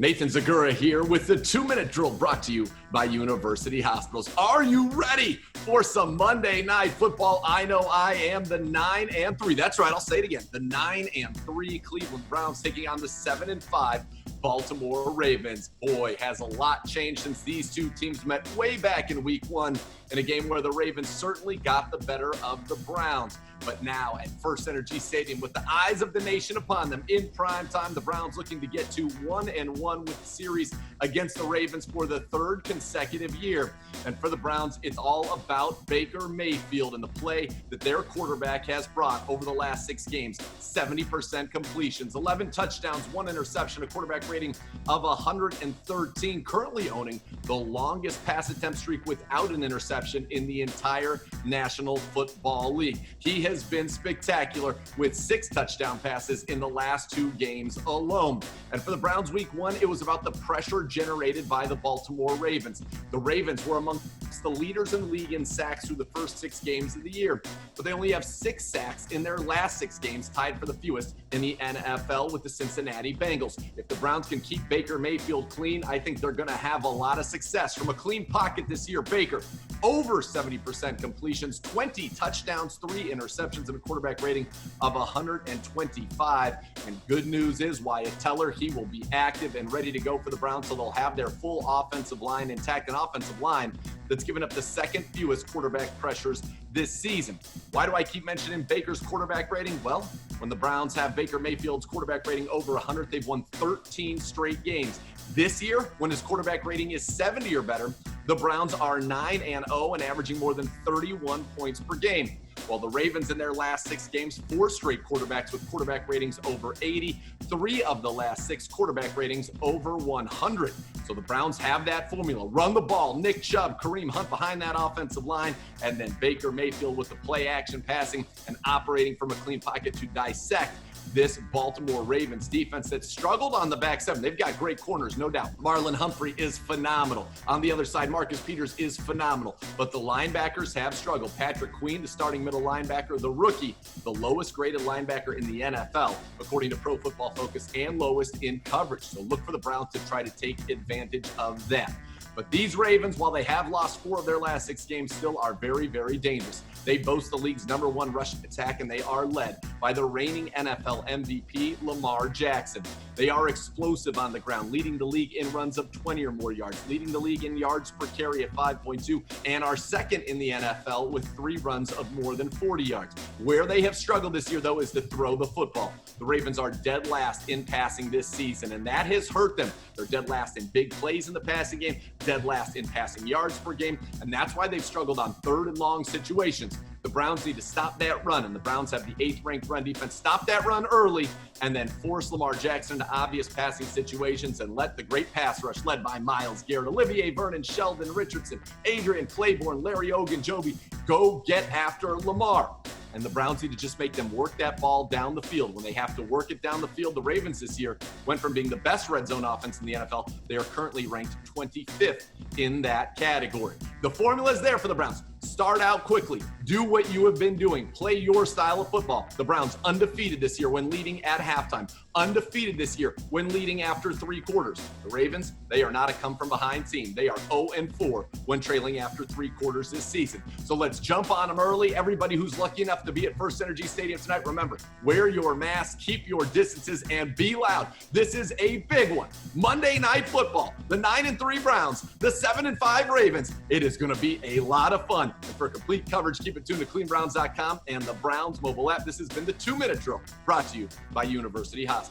Nathan Zegura here with the 2-minute drill brought to you by University Hospitals. Are you ready for some Monday Night Football? I know I am. The 9-3. That's right. I'll say it again. The 9-3 Cleveland Browns taking on the 7-5 Baltimore Ravens. Boy, has a lot changed since these two teams met way back in week one in a game where the Ravens certainly got the better of the Browns. But now at FirstEnergy Stadium, with the eyes of the nation upon them in prime time, the Browns looking to get to 1-1 with the series against the Ravens for the third consecutive year. And for the Browns, it's all about Baker Mayfield and the play that their quarterback has brought over the last 6 games. 70% completions, 11 touchdowns, 1 interception, a quarterback rating of 113, currently owning the longest pass attempt streak without an interception in the entire National Football League. He has been spectacular with 6 touchdown passes in the last 2 games alone. And for the Browns week 1, it was about the pressure generated by the Baltimore Ravens. The Ravens were amongst the leaders in the league in sacks through the first 6 games of the year, but they only have 6 sacks in their last 6 games, tied for the fewest in the NFL with the Cincinnati Bengals. If the Browns can keep Baker Mayfield clean, I think they're going to have a lot of success. From a clean pocket this year, Baker, over 70% completions, 20 touchdowns, 3 interceptions, and a quarterback rating of 125. And good news is Wyatt Teller, he will be active and ready to go for the Browns, so they'll have their full offensive line intact, an offensive line that's given up the second fewest quarterback pressures this season. Why do I keep mentioning Baker's quarterback rating? Well, when the Browns have Baker Mayfield's quarterback rating over 100, they've won 13 straight games. This year, when his quarterback rating is 70 or better, the Browns are 9-0 and averaging more than 31 points per game. While the Ravens in their last 6 games, 4 straight quarterbacks with quarterback ratings over 80, 3 of the last 6 quarterback ratings over 100. So the Browns have that formula. Run the ball, Nick Chubb, Kareem Hunt behind that offensive line, and then Baker Mayfield with the play action passing and operating from a clean pocket to dissect this Baltimore Ravens defense that struggled on the back 7. They've got great corners, no doubt. Marlon Humphrey is phenomenal. On the other side, Marcus Peters is phenomenal. But the linebackers have struggled. Patrick Queen, the starting middle linebacker, the rookie, the lowest graded linebacker in the NFL, according to Pro Football Focus, and lowest in coverage. So look for the Browns to try to take advantage of that. But these Ravens, while they have lost 4 of their last 6 games, still are very, very dangerous. They boast the league's #1 rushing attack, and they are led by the reigning NFL MVP, Lamar Jackson. They are explosive on the ground, leading the league in runs of 20 or more yards, leading the league in yards per carry at 5.2, and are second in the NFL with 3 runs of more than 40 yards. Where they have struggled this year, though, is to throw the football. The Ravens are dead last in passing this season, and that has hurt them. They're dead last in big plays in the passing game, dead last in passing yards per game, and that's why they've struggled on 3rd and long situations. The Browns need to stop that run, and the Browns have the 8th-ranked run defense. Stop that run early, and then force Lamar Jackson into obvious passing situations and let the great pass rush led by Myles Garrett, Olivier Vernon, Sheldon Richardson, Adrian Claiborne, Larry Ogunjobi go get after Lamar. And the Browns need to just make them work that ball down the field. When they have to work it down the field, the Ravens this year went from being the best red zone offense in the NFL. They are currently ranked 25th in that category. The formula is there for the Browns. Start out quickly. Do what you have been doing. Play your style of football. The Browns undefeated this year when leading at halftime. Undefeated this year when leading after 3 quarters. The Ravens, they are not a come-from-behind team. They are 0-4 when trailing after 3 quarters this season. So let's jump on them early. Everybody who's lucky enough to be at FirstEnergy Stadium tonight, remember, wear your mask, keep your distances, and be loud. This is a big one. Monday Night Football. The 9-3 Browns, the 7-5 Ravens. It is going to be a lot of fun. And for complete coverage, keep it tuned to cleanbrowns.com and the Browns mobile app. This has been the 2-minute drill brought to you by University Hospitals.